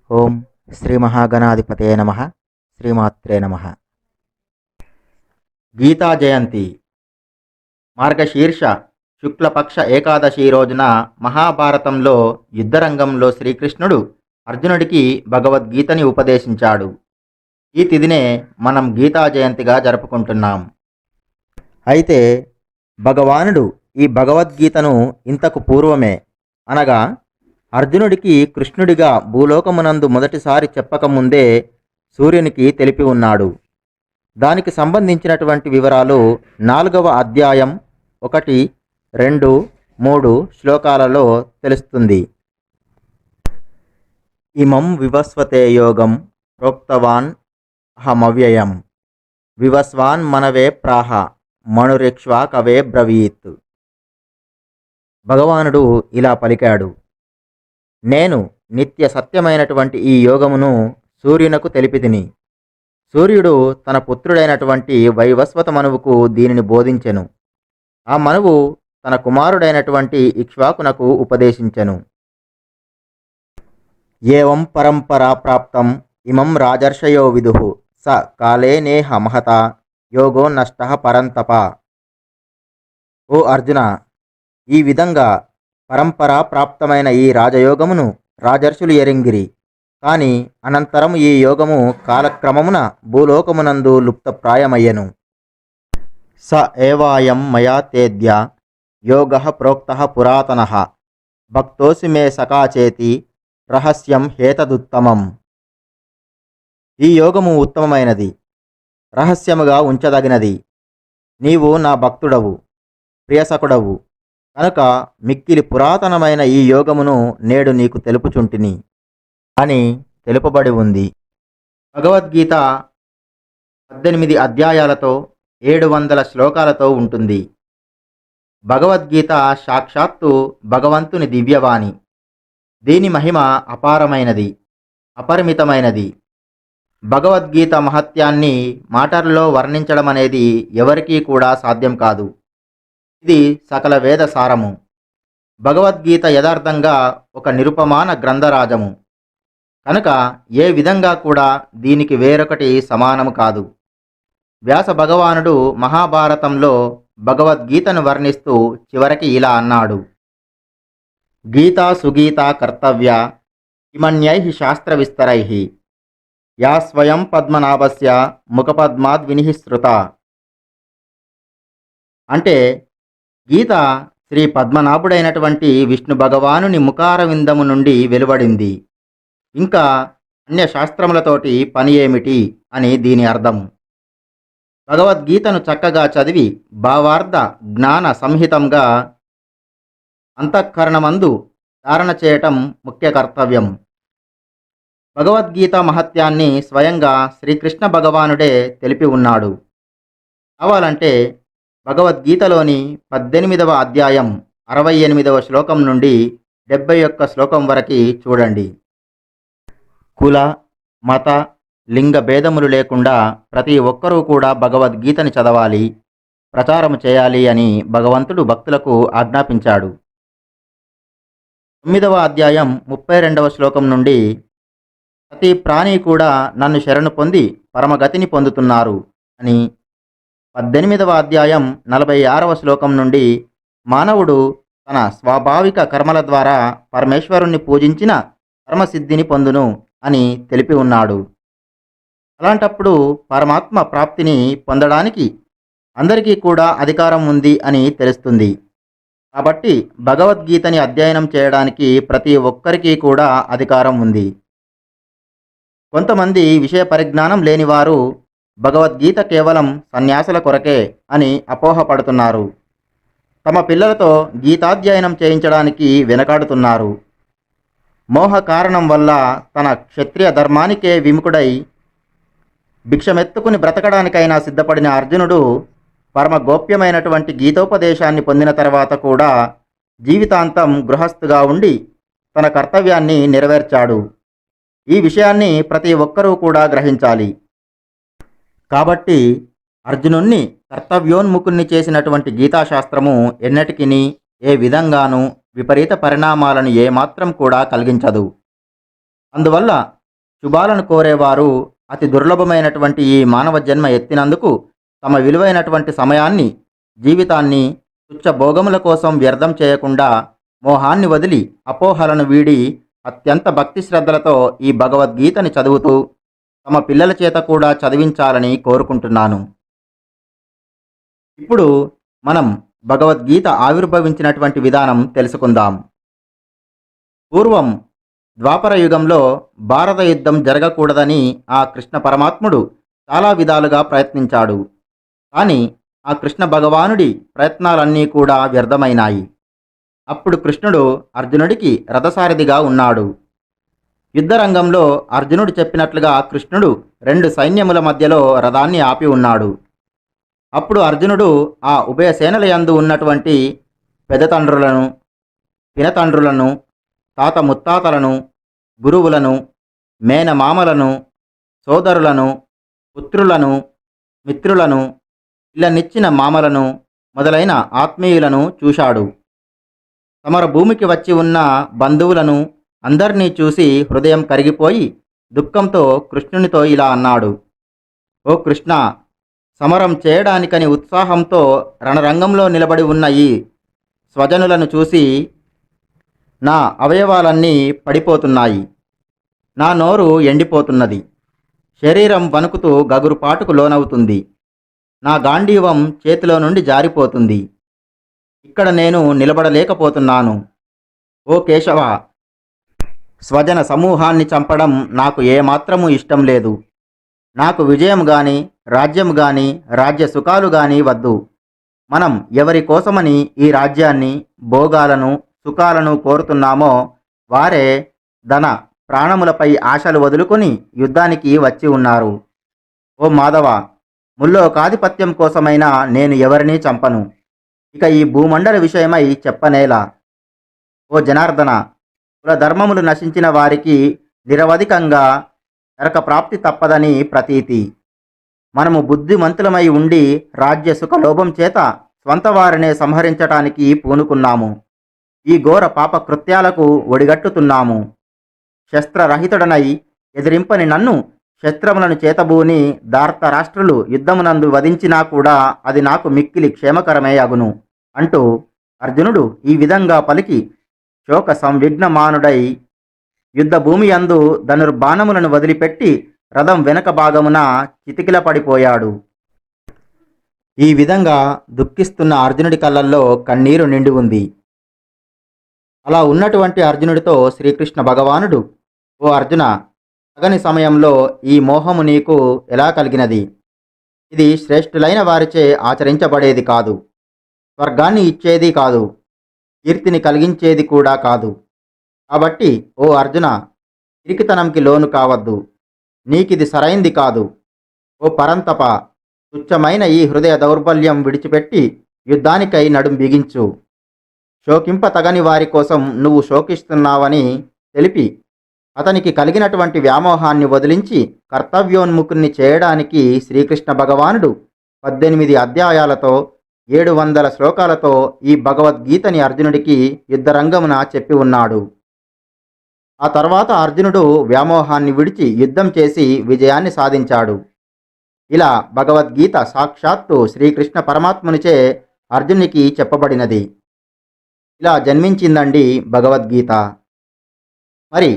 ఓం శ్రీ మహాగణాధిపతయ నమః. శ్రీమాత్రే నమః. గీతా జయంతి మార్గశీర్ష శుక్లపక్ష ఏకాదశి రోజున మహాభారతంలో యుద్ధరంగంలో శ్రీకృష్ణుడు అర్జునుడికి భగవద్గీతని ఉపదేశించాడు. ఈ తిథినే మనం గీతా జయంతిగా జరుపుకుంటున్నాం. అయితే భగవానుడు ఈ భగవద్గీతను ఇంతకు పూర్వమే, అనగా అర్జునుడికి కృష్ణుడిగా భూలోకమునందు మొదటిసారి చెప్పకముందే సూర్యునికి తెలిపి ఉన్నాడు. దానికి సంబంధించినటువంటి వివరాలు 4వ అధ్యాయం 1, 2, 3 శ్లోకాలలో తెలుస్తుంది. ఇమం వివస్వతే యోగం ప్రోక్తవాన్ అహమవ్యయం వివస్వాన్ మనవే ప్రాహ మణురిక్ష్వా కవే బ్రవీత్. భగవానుడు ఇలా పలికాడు: నేను నిత్య సత్యమైనటువంటి ఈ యోగమును సూర్యునకు తెలిపితిని. సూర్యుడు తన పుత్రుడైనటువంటి వైవస్వత మనువుకు దీనిని బోధించెను. ఆ మనువు తన కుమారుడైనటువంటి ఇక్ష్వాకునకు ఉపదేశించెను. ఏవం పరంపరా ప్రాప్తం ఇమం రాజర్షయో విదుః స కాలే నేహ మహత యోగో నష్టః పరంతప. ఓ అర్జున, ఈ విధంగా పరంపరా ప్రాప్తమైన ఈ రాజయోగమును రాజర్షులు ఎరింగిరి. కాని అనంతరం ఈ యోగము కాలక్రమమున భూలోకమునందు లుప్తప్రాయమయ్యను. స ఏవాయం మయా తేద్య యోగః ప్రోక్తః పురాతనః భక్తోసి మే సకాచేతి రహస్యం హేతదుత్తమం. ఈ యోగము ఉత్తమమైనది, రహస్యముగా ఉంచదగినది. నీవు నా భక్తుడవు, ప్రియసకుడవు కనుక మిక్కిలి పురాతనమైన ఈ యోగమును నేడు నీకు తెలుపుచుంటిని అని తెలుపబడి ఉంది. భగవద్గీత 18 అధ్యాయాలతో 700 శ్లోకాలతో ఉంటుంది. భగవద్గీత సాక్షాత్తు భగవంతుని దివ్యవాణి. దీని మహిమ అపారమైనది, అపరిమితమైనది. భగవద్గీత మహత్యాన్ని మాటల్లో వర్ణించడం అనేది ఎవరికీ కూడా సాధ్యం కాదు. ఇది సకల వేద సారము. భగవద్గీత యథార్థంగా ఒక నిరుపమాన గ్రంథరాజము కనుక ఏ విధంగా కూడా దీనికి వేరొకటి సమానము కాదు. వ్యాస భగవానుడు మహాభారతంలో భగవద్గీతను వర్ణిస్తూ చివరికి ఇలా అన్నాడు: గీతా సుగీతా కర్తవ్య కిమన్యై శాస్త్ర విస్తరై యా స్వయం పద్మనాభస్య ముఖపద్మాద్ వినిఃసృత. అంటే గీత శ్రీ పద్మనాభుడైనటువంటి విష్ణు భగవానుని ముఖారవిందము నుండి వెలువడింది. ఇంకా అన్య శాస్త్రములతోటి పని ఏమిటి అని దీని అర్థం. భగవద్గీతను చక్కగా చదివి భావార్థ జ్ఞాన సంహితంగా అంతఃకరణమందు ధారణ చేయటం ముఖ్య కర్తవ్యం. భగవద్గీత మహత్యాన్ని స్వయంగా శ్రీకృష్ణ భగవానుడే తెలిపి ఉన్నాడు. కావాలంటే భగవద్గీతలోని 18వ అధ్యాయం 68వ శ్లోకం నుండి 71 శ్లోకం వరకు చూడండి. కుల, మత, లింగ భేదములు లేకుండా ప్రతి ఒక్కరూ కూడా భగవద్గీతని చదవాలి, ప్రచారం చేయాలి అని భగవంతుడు భక్తులకు ఆజ్ఞాపించాడు. 9వ అధ్యాయం 32వ శ్లోకం నుండి ప్రతి ప్రాణి కూడా నన్ను శరణు పొంది పరమగతిని పొందుతున్నారు అని, 18వ అధ్యాయం 46వ శ్లోకం నుండి మానవుడు తన స్వాభావిక కర్మల ద్వారా పరమేశ్వరుణ్ణి పూజించిన పరమసిద్ధిని పొందును అని తెలిపి ఉన్నాడు. అలాంటప్పుడు పరమాత్మ ప్రాప్తిని పొందడానికి అందరికీ కూడా అధికారం ఉంది అని తెలుస్తుంది. కాబట్టి భగవద్గీతని అధ్యయనం చేయడానికి ప్రతి ఒక్కరికి కూడా అధికారం ఉంది. కొంతమంది విషయ పరిజ్ఞానం లేనివారు భగవద్గీత కేవలం సన్యాసుల కొరకే అని అపోహపడుతున్నారు. తమ పిల్లలతో గీతాధ్యయనం చేయించడానికి వెనకాడుతున్నారు. మోహ కారణం వల్ల తన క్షత్రియ ధర్మానికే విముఖుడై భిక్షమెత్తుకుని బ్రతకడానికైనా సిద్ధపడిన అర్జునుడు పరమ గోప్యమైనటువంటి గీతోపదేశాన్ని పొందిన తర్వాత కూడా జీవితాంతం గృహస్థుగా ఉండి తన కర్తవ్యాన్ని నెరవేర్చాడు. ఈ విషయాన్ని ప్రతి ఒక్కరూ కూడా గ్రహించాలి. కాబట్టి అర్జునుణ్ణి కర్తవ్యోన్ముఖుణ్ణి చేసినటువంటి గీతాశాస్త్రము ఎన్నటికిని ఏ విధంగానూ విపరీత పరిణామాలను ఏమాత్రం కూడా కలిగించదు. అందువల్ల శుభాలను కోరేవారు అతి దుర్లభమైనటువంటి ఈ మానవ జన్మ ఎత్తినందుకు తమ విలువైనటువంటి సమయాన్ని, జీవితాన్ని తుచ్చ భోగముల కోసం వ్యర్థం చేయకుండా మోహాన్ని వదిలి అపోహలను వీడి అత్యంత భక్తి శ్రద్ధలతో ఈ భగవద్గీతని చదువుతూ తమ పిల్లల చేత కూడా చదివించాలని కోరుకుంటున్నాను. ఇప్పుడు మనం భగవద్గీత ఆవిర్భవించినటువంటి విధానం తెలుసుకుందాం. పూర్వం ద్వాపర యుగంలో భారత యుద్ధం జరగకూడదని ఆ కృష్ణ పరమాత్ముడు చాలా విధాలుగా ప్రయత్నించాడు. కానీ ఆ కృష్ణ భగవానుడి ప్రయత్నాలన్నీ కూడా వ్యర్థమైనాయి. అప్పుడు కృష్ణుడు అర్జునుడికి రథసారథిగా ఉన్నాడు. యుద్ధరంగంలో అర్జునుడు చెప్పినట్లుగా కృష్ణుడు 2 సైన్యముల మధ్యలో రథాన్ని ఆపి ఉన్నాడు. అప్పుడు అర్జునుడు ఆ ఉభయ సేనల యందు ఉన్నటువంటి పెదతండ్రులను, పినతండ్రులను, తాత ముత్తాతలను, గురువులను, మేనమామలను, సోదరులను, పుత్రులను, మిత్రులను, ఇళ్ళనిచ్చిన మామలను మొదలైన ఆత్మీయులను చూశాడు. సమర భూమికి వచ్చి ఉన్న బంధువులను అందరినీ చూసి హృదయం కరిగిపోయి దుఃఖంతో కృష్ణునితో ఇలా అన్నాడు: ఓ కృష్ణ, సమరం చేయడానికని ఉత్సాహంతో రణరంగంలో నిలబడి ఉన్న ఈ స్వజనులను చూసి నా అవయవాలన్నీ పడిపోతున్నాయి. నా నోరు ఎండిపోతున్నది. శరీరం వణుకుతూ గగురుపాటుకు లోనవుతుంది. నా గాంధీవం చేతిలో నుండి జారిపోతుంది. ఇక్కడ నేను నిలబడలేకపోతున్నాను. ఓ కేశవ, స్వజన సమూహాన్ని చంపడం నాకు ఏమాత్రమూ ఇష్టం లేదు. నాకు విజయం గాని, రాజ్యం గాని, రాజ్య సుఖాలు గాని వద్దు. మనం ఎవరి కోసమని ఈ రాజ్యాన్ని, భోగాలను, సుఖాలను కోరుతున్నామో వారే ధన ప్రాణములపై ఆశలు వదులుకొని యుద్ధానికి వచ్చి ఉన్నారు. ఓ మాధవ, ముల్లోకాధిపత్యం కోసమైనా నేను ఎవరినీ చంపను. ఇక ఈ భూమండల విషయమై చెప్పనేలా. ఓ జనార్దన, కుల ధర్మములు నశించిన వారికి నిరవధికంగా నరక ప్రాప్తి తప్పదని ప్రతీతి. మనము బుద్ధిమంతులమై ఉండి రాజ్య సుఖ లోభం చేత స్వంత వారినే సంహరించటానికి పూనుకున్నాము. ఈ ఘోర పాప కృత్యాలకు ఒడిగట్టుతున్నాము. శస్త్రరహితుడనై ఎదిరింపని నన్ను శస్త్రములను చేతబూని ధార్తరాష్ట్రులు యుద్ధమునందు వధించినా కూడా అది నాకు మిక్కిలి క్షేమకరమే అగును అంటూ అర్జునుడు ఈ విధంగా పలికి శోక సంవిఘ్నమానుడై యుద్ధ భూమి యందు ధనుర్బాణములను వదిలిపెట్టి రథం వెనక భాగమున చితికిల పడిపోయాడు. ఈ విధంగా దుఃఖిస్తున్న అర్జునుడి కళ్ళల్లో కన్నీరు నిండి ఉంది. అలా ఉన్నటువంటి అర్జునుడితో శ్రీకృష్ణ భగవానుడు, ఓ అర్జున, తగని సమయంలో ఈ మోహము నీకు ఎలా కలిగినది? ఇది శ్రేష్ఠులైన వారిచే ఆచరించబడేది కాదు. స్వర్గాన్ని ఇచ్చేది కాదు. కీర్తిని కలిగించేది కూడా కాదు. కాబట్టి ఓ అర్జున, పిరికితనంకి లోను కావద్దు. నీకిది సరైంది కాదు. ఓ పరంతప, తుచ్చమైన ఈ హృదయ దౌర్బల్యం విడిచిపెట్టి యుద్ధానికై నడుం బిగించు. శోకింప తగని వారి కోసం నువ్వు శోకిస్తున్నావని తెలిపి అతనికి కలిగినటువంటి వ్యామోహాన్ని వదిలించి కర్తవ్యోన్ముఖుణ్ణి చేయడానికి శ్రీకృష్ణ భగవానుడు 18 అధ్యాయాలతో 700 శ్లోకాలతో ఈ భగవద్గీతని అర్జునుడికి యుద్ధరంగమున చెప్పి ఉన్నాడు. ఆ తర్వాత అర్జునుడు వ్యామోహాన్ని విడిచి యుద్ధం చేసి విజయాన్ని సాధించాడు. ఇలా భగవద్గీత సాక్షాత్తు శ్రీకృష్ణ పరమాత్మునిచే అర్జునికి చెప్పబడినది. ఇలా జన్మించిందండి భగవద్గీత. మరి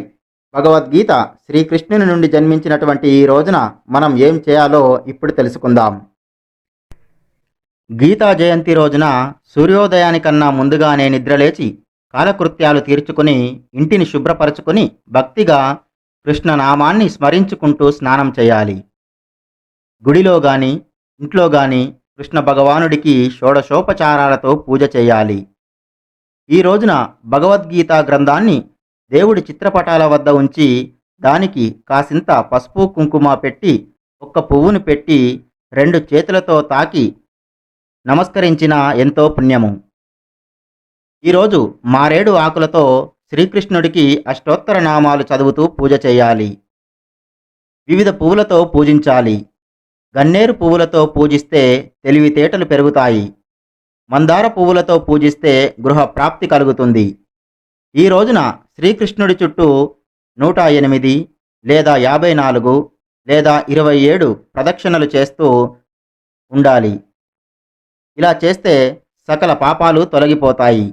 భగవద్గీత శ్రీకృష్ణుని నుండి జన్మించినటువంటి ఈ రోజున మనం ఏం చేయాలో ఇప్పుడు తెలుసుకుందాం. గీతా జయంతి రోజున సూర్యోదయానికన్నా ముందుగానే నిద్రలేచి కాలకృత్యాలు తీర్చుకుని ఇంటిని శుభ్రపరచుకుని భక్తిగా కృష్ణనామాన్ని స్మరించుకుంటూ స్నానం చేయాలి. గుడిలో గాని ఇంట్లో గాని కృష్ణ భగవానుడికి షోడశోపచారాలతో పూజ చేయాలి. ఈ రోజున భగవద్గీత గ్రంథాన్ని దేవుడి చిత్రపటాల వద్ద ఉంచి దానికి కాసింత పసుపు కుంకుమ పెట్టి ఒక్క పువ్వును పెట్టి 2 చేతులతో తాకి నమస్కరించిన ఎంతో పుణ్యము. ఈరోజు మారేడు ఆకులతో శ్రీకృష్ణుడికి అష్టోత్తర నామాలు చదువుతూ పూజ చేయాలి. వివిధ పువ్వులతో పూజించాలి. గన్నేరు పువ్వులతో పూజిస్తే తెలివితేటలు పెరుగుతాయి. మందార పువ్వులతో పూజిస్తే గృహ ప్రాప్తి కలుగుతుంది. ఈ రోజున శ్రీకృష్ణుడి చుట్టూ 108, లేదా 54 లేదా 27 ప్రదక్షిణలు చేస్తూ ఉండాలి. ఇలా చేస్తే సకల పాపాలు తొలగిపోతాయి.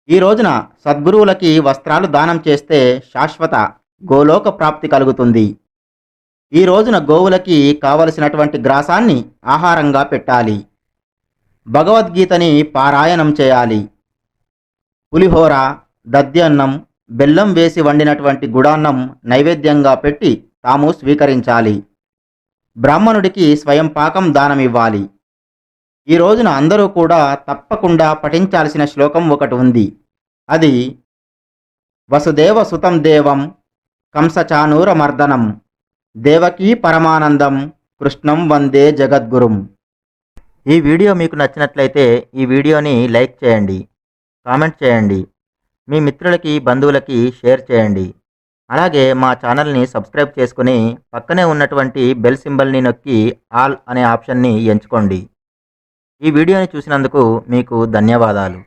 ఈ రోజున సద్గురువులకి వస్త్రాలు దానం చేస్తే శాశ్వత గోలోక ప్రాప్తి కలుగుతుంది. ఈ రోజున గోవులకి కావలసినటువంటి గ్రాసాన్ని ఆహారంగా పెట్టాలి. భగవద్గీతని పారాయణం చేయాలి. పులిహోర, దద్యన్నం, బెల్లం వేసి వండినటువంటి గుడాన్నం నైవేద్యంగా పెట్టి తాము స్వీకరించాలి. బ్రాహ్మణుడికి స్వయం పాకం దానమివ్వాలి. ఈ రోజున అందరూ కూడా తప్పకుండా పఠించాల్సిన శ్లోకం ఒకటి ఉంది. అది వసుదేవ సుతం దేవం కంసచానూరమర్దనం దేవకీ పరమానందం కృష్ణం వందే జగద్గురుం. ఈ వీడియో మీకు నచ్చినట్లయితే ఈ వీడియోని లైక్ చేయండి, కామెంట్ చేయండి, మీ మిత్రులకి బంధువులకి షేర్ చేయండి. అలాగే మా ఛానల్ని సబ్స్క్రైబ్ చేసుకుని పక్కనే ఉన్నటువంటి బెల్ సింబల్ని నొక్కి ఆల్ అనే ఆప్షన్ని ఎంచుకోండి. ఈ వీడియోని చూసినందుకు మీకు ధన్యవాదాలు.